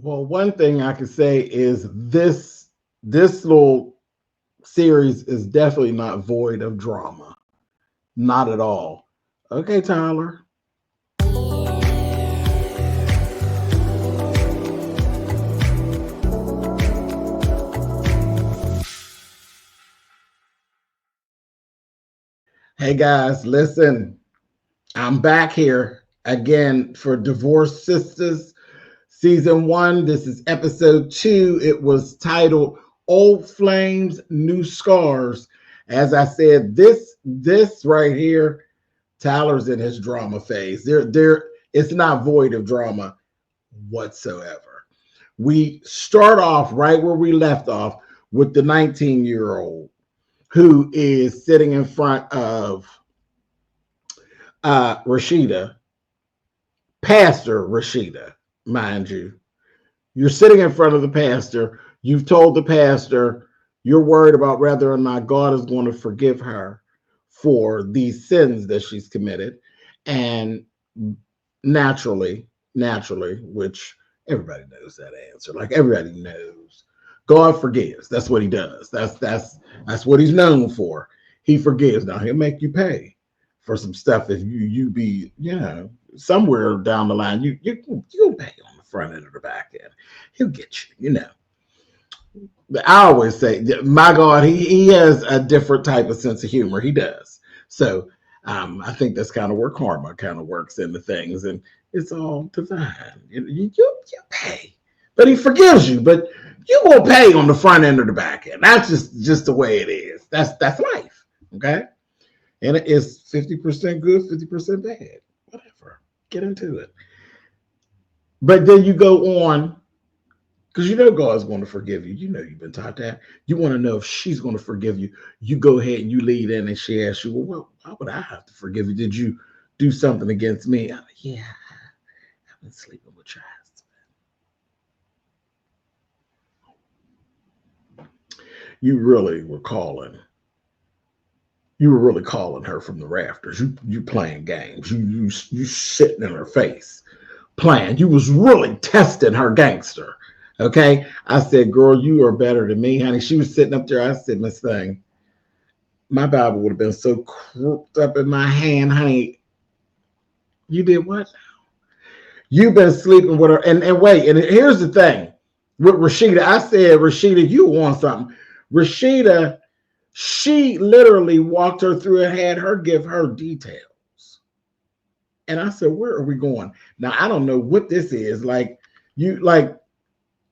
Well, one thing I can say is this little series is definitely not void of drama. Not at all. Okay, Tyler. Hey guys, listen. I'm back here again for Divorce Sistas Season 1. This is episode 2. It was titled Old Flames, New Scars. As I said, this right here, Tyler's in his drama phase. It's not void of drama whatsoever. We start off right where we left off with the 19-year-old who is sitting in front of Rashida, Pastor Rashida, mind you. You're sitting in front of the pastor. You've told the pastor you're worried about whether or not God is going to forgive her for these sins that she's committed. And naturally, which everybody knows that answer. Like everybody knows, God forgives. That's what he does. That's what he's known for. He forgives. Now he'll make you pay for some stuff if you be, somewhere down the line, you'll pay on the front end or the back end. He'll get you. But I always say, my God, he has a different type of sense of humor. He does. So I think that's kind of where karma kind of works into things, and it's all divine. You pay, but he forgives you, but you will pay on the front end or the back end. That's just the way it is. That's life. Okay. And it is 50% good, 50% bad. Whatever. Get into it. But then you go on, because you know God's going to forgive you. You know you've been taught that. You want to know if she's going to forgive you. You go ahead and you lead in and she asks you, well, why would I have to forgive you? Did you do something against me? Yeah, I've been sleeping with your husband. You really were calling. You were really calling her from the rafters. You playing games. You sitting in her face playing. You was really testing her gangster. Okay. I said, girl, you are better than me, honey. She was sitting up there. I said, Miss Thing, my Bible would have been so crooked up in my hand, honey. You did what? You've been sleeping with her. And wait, and here's the thing with Rashida. I said, Rashida, you want something. Rashida, she literally walked her through and had her give her details. And I said, where are we going? Now, I don't know what this is.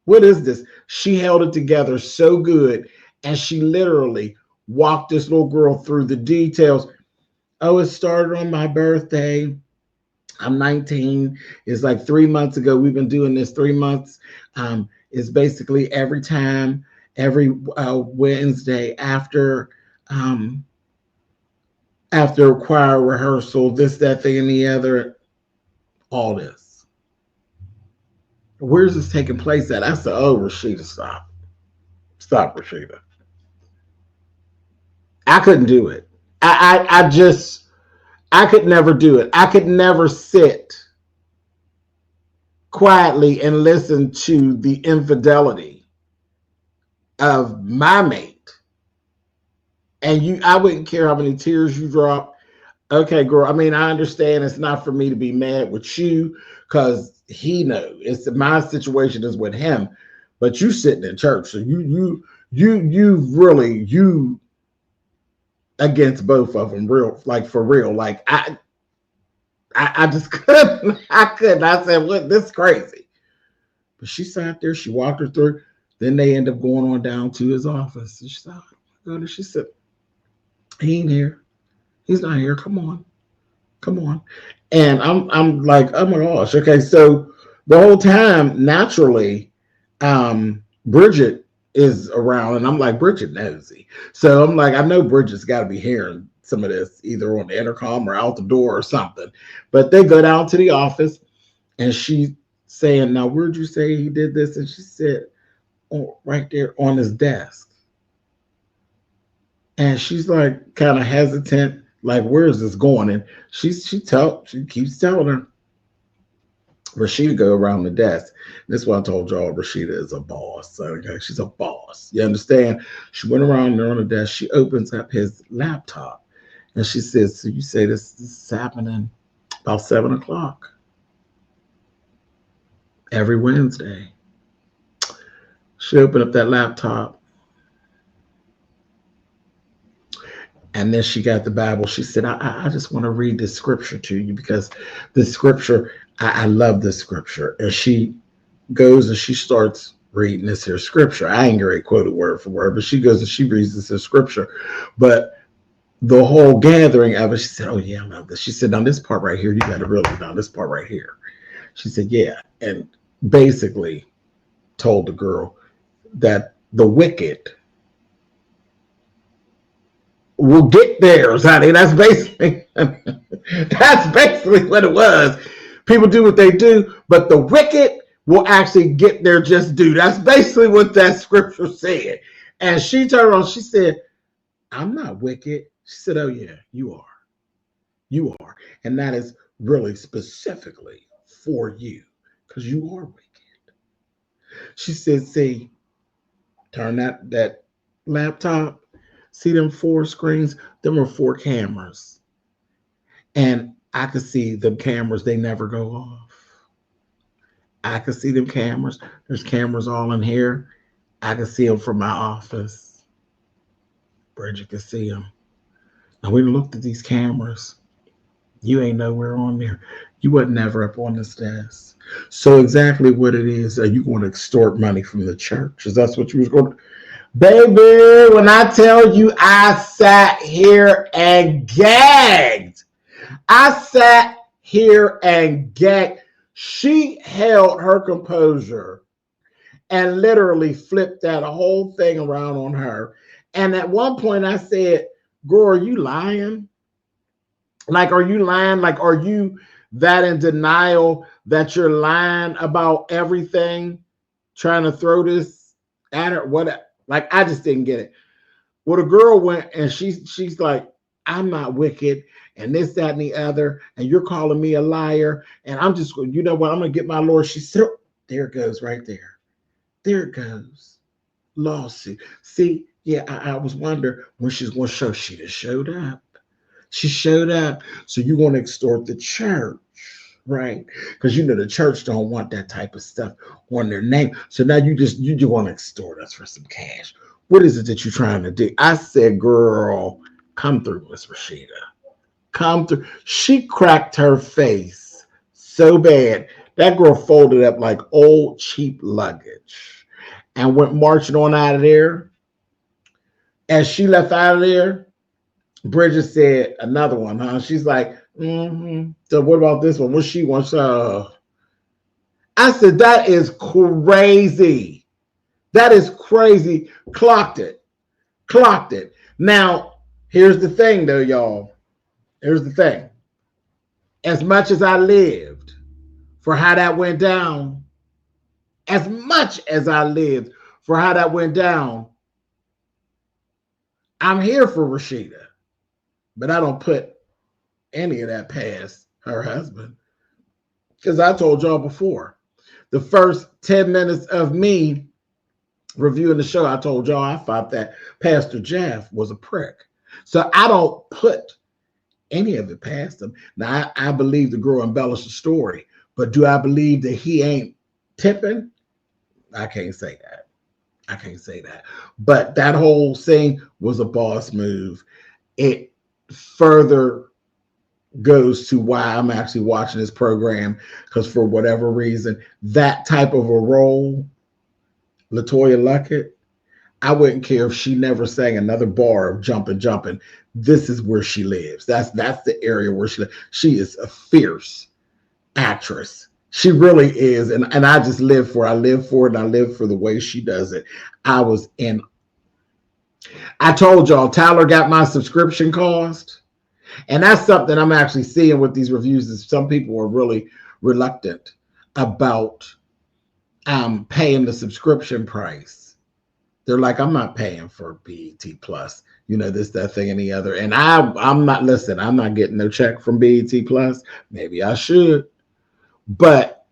What is this? She held it together so good. And she literally walked this little girl through the details. Oh, it started on my birthday. I'm 19. It's like 3 months ago. We've been doing this 3 months. It's basically every time, every Wednesday after choir rehearsal, this, that, thing, and the other, all this. Where's this taking place at? I said, oh, Rashida, stop. Stop, Rashida. I couldn't do it. I could never do it. I could never sit quietly and listen to the infidelity of my mate. And I wouldn't care how many tears you drop. Okay, girl. I mean, I understand it's not for me to be mad with you because he knows it's my situation is with him, but you sitting in church, so you really against both of them, real, like for real. Like I just couldn't. I couldn't. I said, what? This is crazy. But she sat there. She walked her through. Then they end up going on down to his office. And she said, oh my God. She said, he ain't here. He's not here. Come on. And I'm like, oh my gosh. Okay, so the whole time, naturally, Bridget is around, and I'm like, Bridget nosy. So I'm like, I know Bridget's got to be hearing some of this, either on the intercom or out the door or something. But they go down to the office, and she's saying, now, where'd you say he did this? And she said, oh, right there on his desk. And she's like kind of hesitant, like, where is this going? And she keeps telling her, Rashida go around the desk. This is what I told y'all. Rashida is a boss. Okay, she's a boss. You understand? She went around there on the desk. She opens up his laptop and she says, "So you say this is happening about 7 o'clock every Wednesday?" She opened up that laptop and then she got the Bible. She said, I just want to read this scripture to you because this scripture, I love this scripture. And she goes and she starts reading this here scripture. I ain't going to quote it word for word, but she goes and she reads this here scripture. But the whole gathering of it, she said, "Oh yeah, I love this." She said, "Now this part right here, you got to really know this part right here." She said, "Yeah." And basically told the girl that the wicked will get theirs, honey. That's basically what it was. People do what they do, but the wicked will actually get their just due. That's basically what that scripture said. And she turned around, she said, "I'm not wicked." She said, "Oh yeah, you are. You are." And that is really specifically for you because you are wicked. She said, "See, turn that laptop. See them 4 screens? Them are 4 cameras. And I could see them cameras, they never go off. I could see them cameras. There's cameras all in here. I could see them from my office. Bridget could see them. And we looked at these cameras. You ain't nowhere on there. You wasn't never up on this desk. So exactly what it is, are you going to extort money from the church? Is that what you was going to? Baby, when I tell you I sat here and gagged. I sat here and gagged. She held her composure and literally flipped that whole thing around on her. And at one point I said, "Girl, are you lying? Like, are you lying? Like, are you that in denial that you're lying about everything, trying to throw this at her?" What? Like, I just didn't get it. Well, the girl went and she's like, "I'm not wicked and this, that, and the other, and you're calling me a liar. And I'm just, you know what, I'm going to get my lawyer." She said, there it goes right there. There it goes. Lawsuit. See, yeah, I was wondering when she's going to show. She just showed up. She showed up. So you're going to extort the church, right? Because you know the church don't want that type of stuff on their name. So now you want to extort us for some cash. What is it that you're trying to do? I said, "Girl, come through, Miss Rashida. Come through." She cracked her face so bad. That girl folded up like old cheap luggage and went marching on out of there. As she left out of there, Bridget said, "Another one, huh?" She's like, "So what about this one? What she wants?" I said, "That is crazy. That is crazy." Clocked it. Clocked it. Now, here's the thing, though, y'all. Here's the thing. As much as I lived for how that went down, as much as I lived for how that went down, I'm here for Rashida. But I don't put any of that past her husband. Because I told y'all before, the first 10 minutes of me reviewing the show, I told y'all I thought that Pastor Jeff was a prick. So I don't put any of it past him. Now, I believe the girl embellished the story, but do I believe that he ain't tipping? I can't say that. I can't say that. But that whole thing was a boss move. It further goes to why I'm actually watching this program, because for whatever reason, that type of a role, LaToya Luckett, I wouldn't care if she never sang another bar of Jumpin'. This is where she lives. That's the area where she lives. She is a fierce actress. She really is. And I just live for it. I live for it, and I live for the way she does it. I told y'all, Tyler got my subscription cost. And that's something I'm actually seeing with these reviews, is some people are really reluctant about paying the subscription price. They're like, "I'm not paying for BET Plus, this, that, thing, and the other." And I'm not getting no check from BET Plus. Maybe I should. But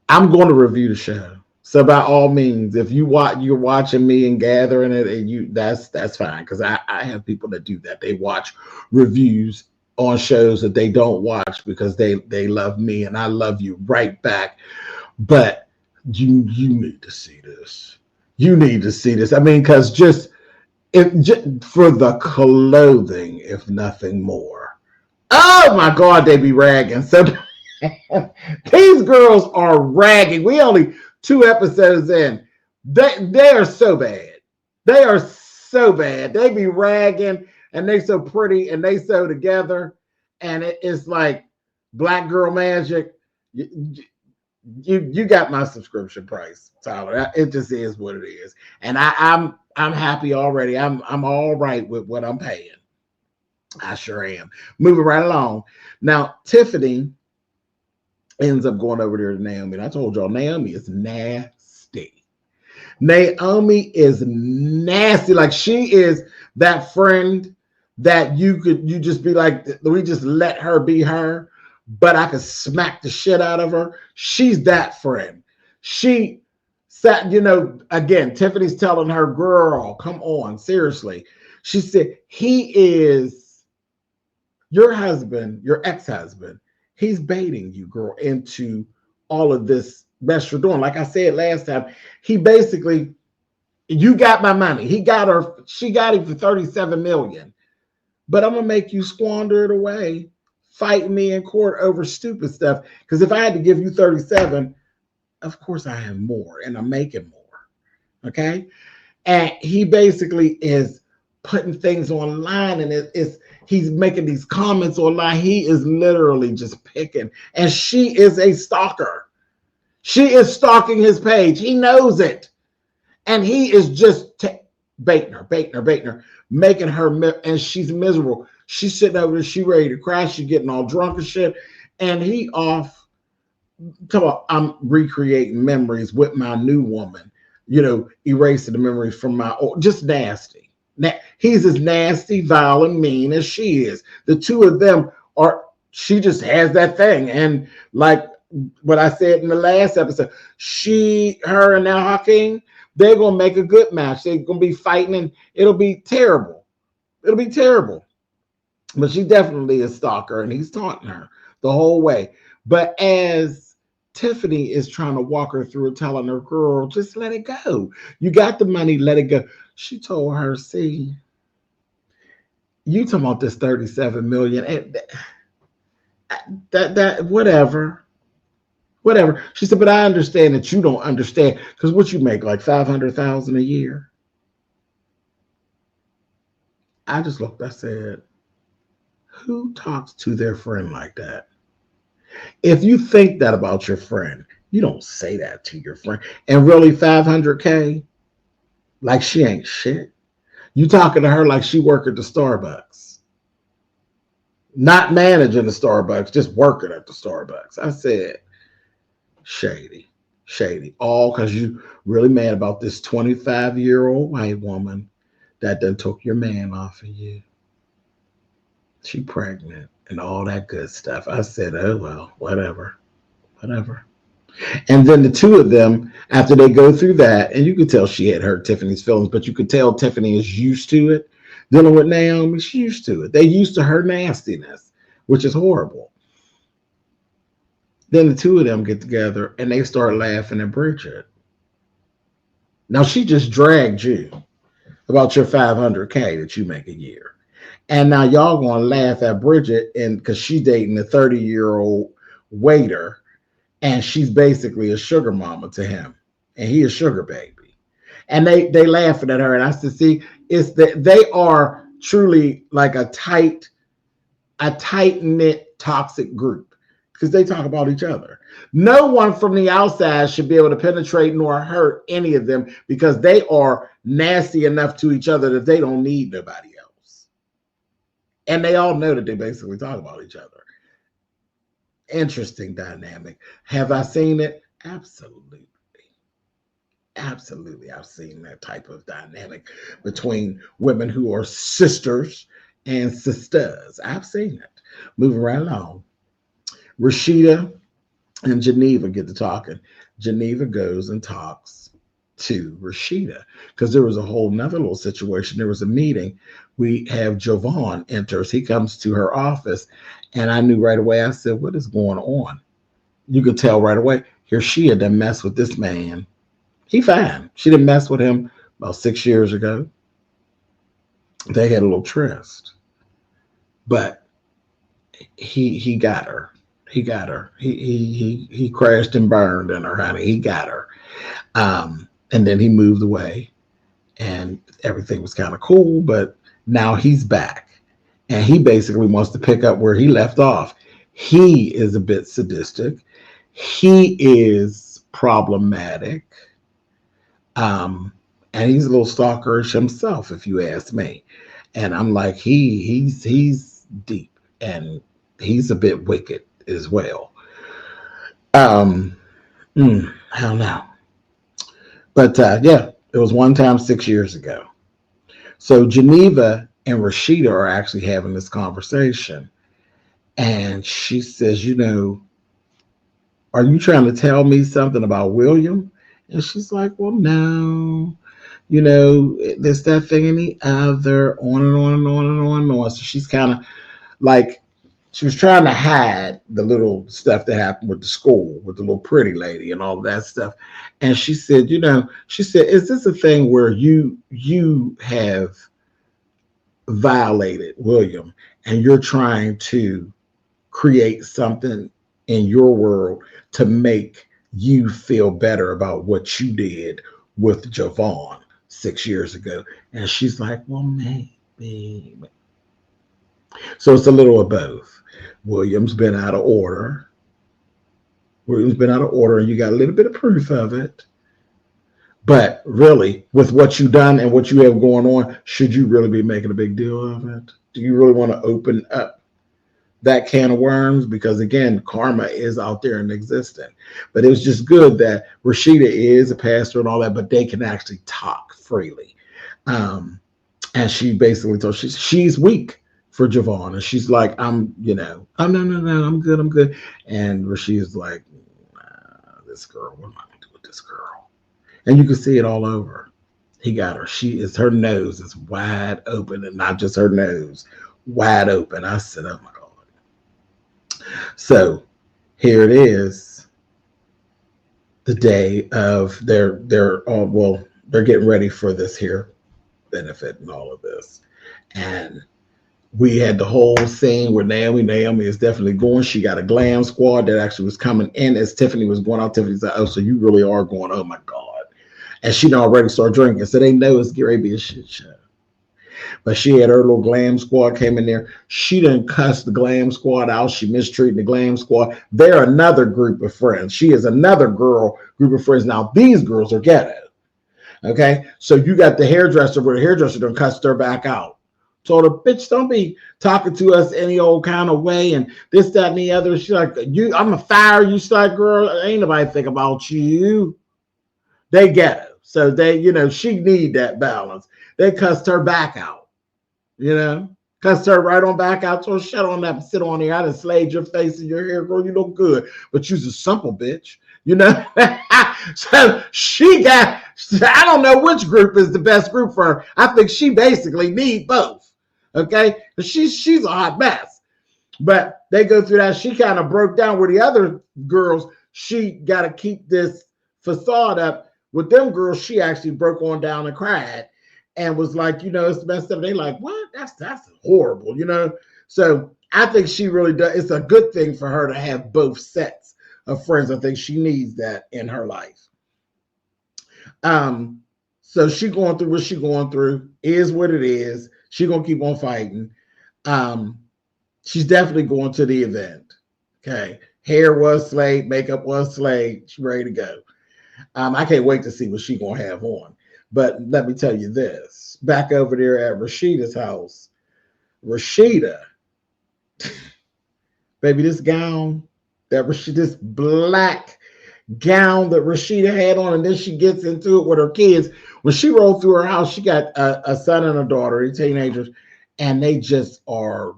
I'm going to review the show. So by all means, if you're watching me and gathering it, and that's fine, because I have people that do that. They watch reviews on shows that they don't watch because they love me and I love you right back. But you need to see this. You need to see this. I mean, because just for the clothing, if nothing more. Oh my God, they be ragging. So these girls are ragging. We only 2 episodes in. They are so bad. They are so bad. They be ragging and they so pretty and they so together. And it's like black girl magic. You got my subscription price, Tyler. It just is what it is. And I'm happy already. I'm all right with what I'm paying. I sure am. Moving right along. Now, Tiffany ends up going over there to Naomi. And I told y'all, Naomi is nasty. Naomi is nasty. Like, she is that friend that you just be like, we just let her be her, but I could smack the shit out of her. She's that friend. She sat, again, Tiffany's telling her, girl, come on, seriously. She said, he is your husband, your ex-husband. He's baiting you, girl, into all of this mess you're doing. Like I said last time, he basically, you got my money. She got him for $37 million. But I'm going to make you squander it away, fighting me in court over stupid stuff. Because if I had to give you 37, of course I have more, and I'm making more. Okay? And he basically is putting things online, and he's making these comments online. He is literally just picking. And she is a stalker. She is stalking his page. He knows it. And he is just baiting her, making her, and she's miserable. She's sitting over there, she ready to cry. She's getting all drunk and shit. And he off, come on, I'm recreating memories with my new woman, erasing the memories from my old, just nasty. He's as nasty, vile, and mean as she is. The two of them she just has that thing. And like what I said in the last episode, her and now Hakeem, they're going to make a good match. They're going to be fighting, and it'll be terrible. It'll be terrible. But she definitely is a stalker, and he's taunting her the whole way. But as Tiffany is trying to walk her through, telling her, girl, just let it go. You got the money, let it go. She told her, see, you talking about this 37 million, and that whatever. She said, but I understand that you don't understand, because what you make, like 500,000 a year. I just looked, I said, who talks to their friend like that? If you think that about your friend, you don't say that to your friend. And really, 500K, like she ain't shit. You talking to her like she work at the Starbucks. Not managing the Starbucks, just working at the Starbucks. I said, shady. All because you really mad about this 25-year-old white woman that done took your man off of you. She pregnant and all that good stuff. I said, oh, well, whatever. And then the two of them, after they go through that, and you could tell she had hurt Tiffany's feelings, but you could tell Tiffany is used to it. Dealing with Naomi, she's used to it. They're used to her nastiness, which is horrible. Then the two of them get together and they start laughing at Bridget. Now, she just dragged you about your 500K that you make a year. And now y'all going to laugh at Bridget, and because she's dating a 30-year-old waiter, and she's basically a sugar mama to him, and he a sugar baby. And they laughing at her. And I said, see, it's that they are truly like a tight-knit toxic group, because they talk about each other. No one from the outside should be able to penetrate nor hurt any of them, because they are nasty enough to each other that they don't need nobody else. And they all know that they basically talk about each other. Interesting dynamic. Have I seen it? Absolutely. I've seen that type of dynamic between women who are sisters and sisters. I've seen it. Moving right along. Rashida and Geneva get to talking. Geneva goes and talks to Rashida because there was a whole nother little situation. There was a meeting. We have Jovan enters. He comes to her office, and I knew right away. I said, "What is going on?" You could tell right away. Here she had done mess with this man. He fine. She didn't mess with him about 6 years ago. They had a little tryst, but he got her. He got her. He crashed and burned in her, honey. He got her. And then he moved away, and everything was kind of cool. But now he's back, and he basically wants to pick up where he left off. He is a bit sadistic. He is problematic, and he's a little stalkerish himself, if you ask me. And I'm like, he's deep, and he's a bit wicked as well. Um, I don't know. But yeah, it was one time 6 years ago. So Geneva and Rashida are actually having this conversation. And she says, are you trying to tell me something about William? And she's like, well, no. There's that thing and the other, on and on and on and on and on. So she's kind of like, she was trying to hide the little stuff that happened with the school, with the little pretty lady and all of that stuff. And she said, is this a thing where you have violated William and you're trying to create something in your world to make you feel better about what you did with Jovan 6 years ago? And she's like, well, maybe. So it's a little of both. William's been out of order. And you got a little bit of proof of it. But really, with what you've done and what you have going on, should you really be making a big deal of it? Do you really want to open up that can of worms? Because again, karma is out there and existing. But it was just good that Rashida is a pastor and all that, but they can actually talk freely. And she basically told she's weak for Jovan, and she's like, oh no, I'm good. And Rashida's like, this girl, what am I gonna do with this girl? And you can see it all over. He got her. Her nose is wide open, and not just her nose, wide open. I said, oh my God. So here it is, the day of they're getting ready for this here benefit and all of this. And we had the whole scene where Naomi is definitely going. She got a glam squad that actually was coming in as Tiffany was going out. Tiffany's like, oh, so you really are going, oh my God. And she already started drinking. So they know it's going to be a shit show. But she had her little glam squad came in there. She didn't cuss the glam squad out. She mistreated the glam squad. They're another group of friends. She is another group of friends. Now, these girls are ghetto. Okay? So you got the hairdresser where the hairdresser done cussed her back out. So the bitch, don't be talking to us any old kind of way and this, that, and the other. She's like, I'm gonna fire you. She's like, girl, ain't nobody think about you. They get it. So they, she need that balance. They cussed her back out. Cussed her right on back out. So shut on that and sit on here. I done slayed your face and your hair, girl. You look good. But you's a simple bitch. So I don't know which group is the best group for her. I think she basically need both. Okay, she's a hot mess, but they go through that. She kind of broke down with the other girls. She got to keep this facade up. With them girls, she actually broke on down and cried and was like, it's messed up. They like, what? That's horrible, So I think she really does. It's a good thing for her to have both sets of friends. I think she needs that in her life. So she going through what she going through, is what it is. She gonna keep on fighting. She's definitely going to the event. Okay, hair was slayed, makeup was slayed. She's ready to go. I can't wait to see what she gonna have on. But let me tell you this: back over there at Rashida's house, Rashida, baby, this gown this black gown that Rashida had on, and then she gets into it with her kids. When she rolled through her house, she got a son and a daughter, they're teenagers, and they just are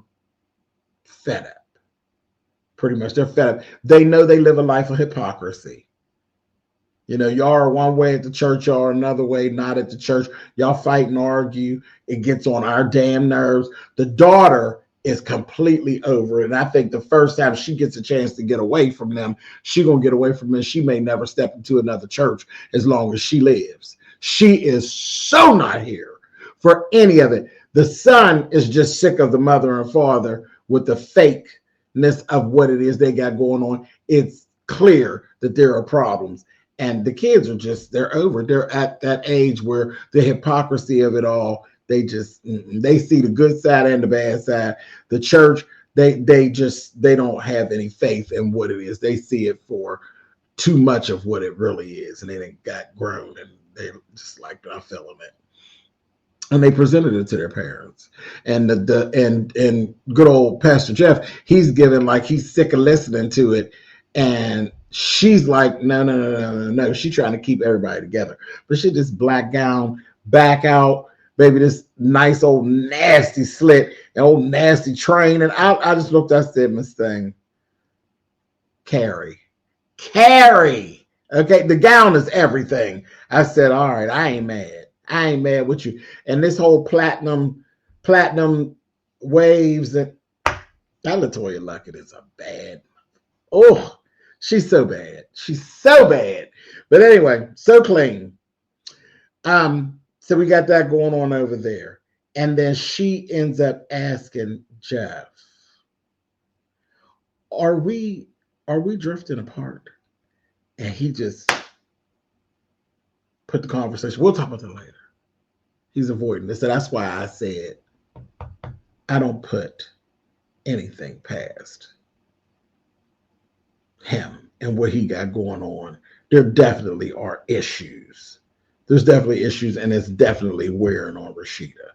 fed up. Pretty much, they're fed up. They know they live a life of hypocrisy. You know, y'all are one way at the church, y'all are another way, not at the church. Y'all fight and argue. It gets on our damn nerves. The daughter is completely over it. And I think the first time she gets a chance to get away from them, she gonna get away from them. She may never step into another church as long as she lives. She is so not here for any of it. The son is just sick of the mother and father with the fakeness of what it is they got going on. It's clear that there are problems. And the kids are just, they're over. They're at that age where the hypocrisy of it all, they see the good side and the bad side. The church, they don't have any faith in what it is. They see it for too much of what it really is. And they got grown and they just like, I'm feeling it. And they presented it to their parents. And and good old Pastor Jeff, he's given like he's sick of listening to it. And she's like, no. She's trying to keep everybody together. But she just black gown, back out, baby, this nice old nasty slit, and old nasty train. And I just looked, I said, Miss Thing, Carrie. Okay, the gown is everything. I said, all right, I ain't mad with you. And this whole platinum waves, and that LaToya Luckett is a bad. Oh, she's so bad. But anyway, so clean. So we got that going on over there. And then she ends up asking Jeff, are we drifting apart? And he just put the conversation. We'll talk about that later. He's avoiding this. So that's why I said I don't put anything past him and what he got going on. There definitely are issues. There's definitely issues, and it's definitely wearing on Rashida.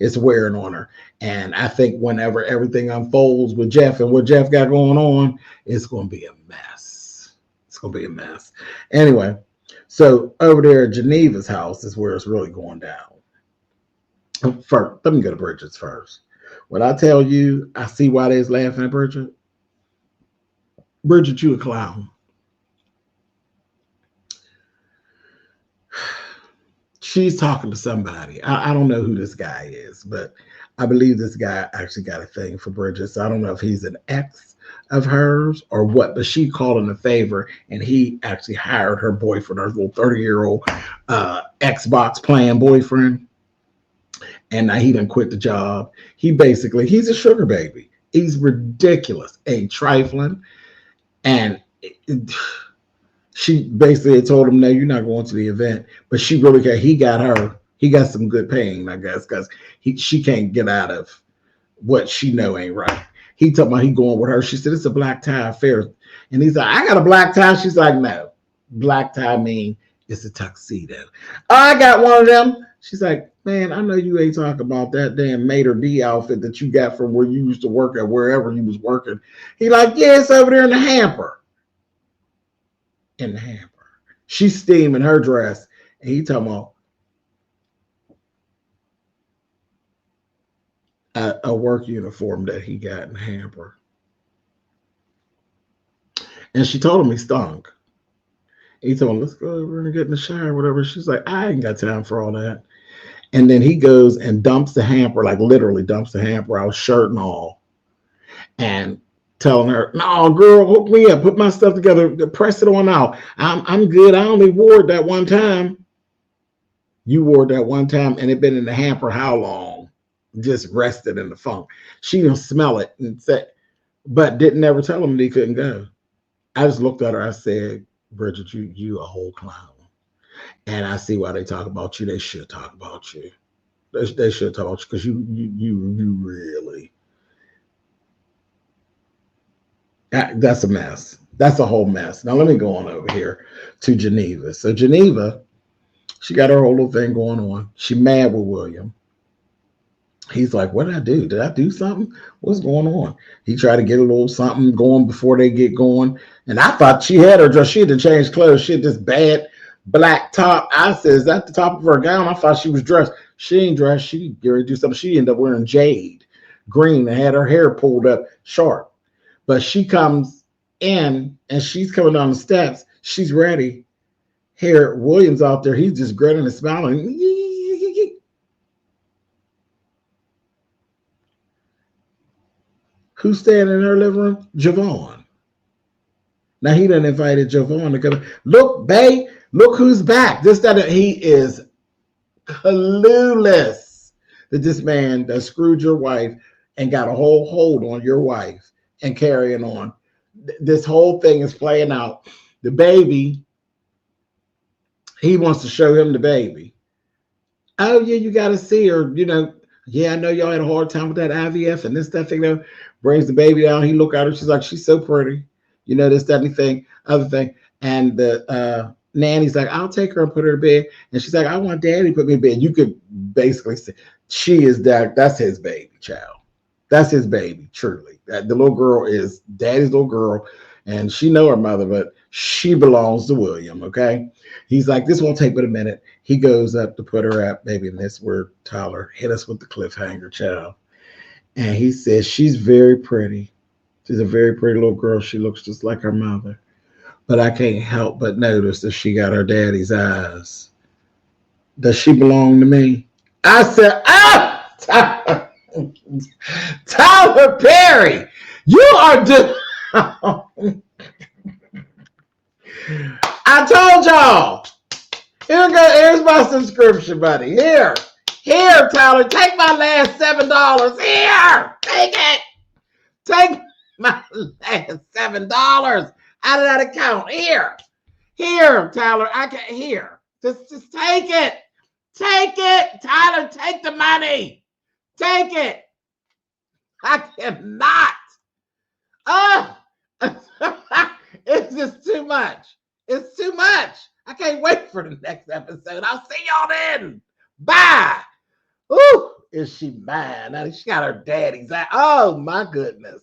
It's wearing on her. And I think whenever everything unfolds with Jeff and what Jeff got going on, it's going to be a mess. It's going to be a mess. Anyway, so over there at Geneva's house is where it's really going down. First, let me go to Bridget's first. When I tell you, I see why they's laughing at Bridget. Bridget, you a clown. She's talking to somebody. I don't know who this guy is, but I believe this guy actually got a thing for Bridget. So I don't know if he's an ex of hers or what, but she called him a favor and he actually hired her boyfriend, her little 30-year-old Xbox playing boyfriend. And now he done quit the job. He's a sugar baby. He's ridiculous, trifling. And she basically told him, no, you're not going to the event. But she really got, he got some good paying, I guess, because she can't get out of what she know ain't right. He talking about he going with her. She said, it's a black tie affair. And he's like, I got a black tie. She's like, no, black tie mean it's a tuxedo. I got one of them. She's like, man, I know you ain't talking about that damn Mater D outfit that you got from where you used to work at, wherever you was working. He like, yeah, it's over there in the hamper. In the hamper. She's steaming her dress. And he talking about a work uniform that he got in the hamper. And she told him he stunk. He told him, let's go over and get in the shower, whatever. She's like, I ain't got time for all that. And then he goes and dumps the hamper, like literally dumps the hamper out, shirt and all. And telling her, no, girl, hook me up, put my stuff together, press it on out. I'm good. I only wore it that one time. You wore it that one time, and it been in the hamper how long? Just rested in the funk. She didn't smell it and said, but didn't ever tell him that he couldn't go. I just looked at her. I said, Bridget, you a whole clown. And I see why they talk about you. They should talk about you. They should talk about you because you really. That's a mess. That's a whole mess. Now let me go on over here to Geneva. So Geneva, she got her whole little thing going on. She mad with William. He's like, what did I do? Did I do something? What's going on? He tried to get a little something going before they get going. And I thought she had her dress. She had to change clothes. She had this bad black top. I said, is that the top of her gown? I thought she was dressed. She ain't dressed. She ready to do something. She ended up wearing jade green and had her hair pulled up sharp. But she comes in and she's coming down the steps. She's ready. Here, Williams out there, he's just grinning and smiling. Who's standing in her living room? Javon. Now he done invited Javon to come. Look, babe, look who's back. He is clueless that this man that screwed your wife and got a whole hold on your wife and carrying on. This whole thing is playing out. The baby, he wants to show him the baby. Oh yeah, you got to see her. Yeah, I know y'all had a hard time with that IVF and this, that thing. Brings the baby down. He look at her. She's like, she's so pretty. This, that, anything, other thing. And the nanny's like, I'll take her and put her to bed. And she's like, I want daddy to put me in bed. You could basically say she is that. That's his baby, child. That's his baby, truly. The little girl is daddy's little girl. And she know her mother, but she belongs to William, okay? He's like, this won't take but a minute. He goes up to put her up, baby, and that's where Tyler hit us with the cliffhanger, child. And he says, she's very pretty. She's a very pretty little girl. She looks just like her mother. But I can't help but notice that she got her daddy's eyes. Does she belong to me? I said, Tyler, Tyler Perry, you are I told y'all. Here's my subscription, buddy. Here, Tyler, take my last $7. Here, take it. Take my last $7 out of that account. Here, Tyler. I can't. Here, just take it. Take it, Tyler. Take the money. Take it. I cannot. It's just too much. It's too much. I can't wait for the next episode. I'll see y'all then. Bye. Ooh, is she mad? Now she got her daddy's eye. Oh my goodness.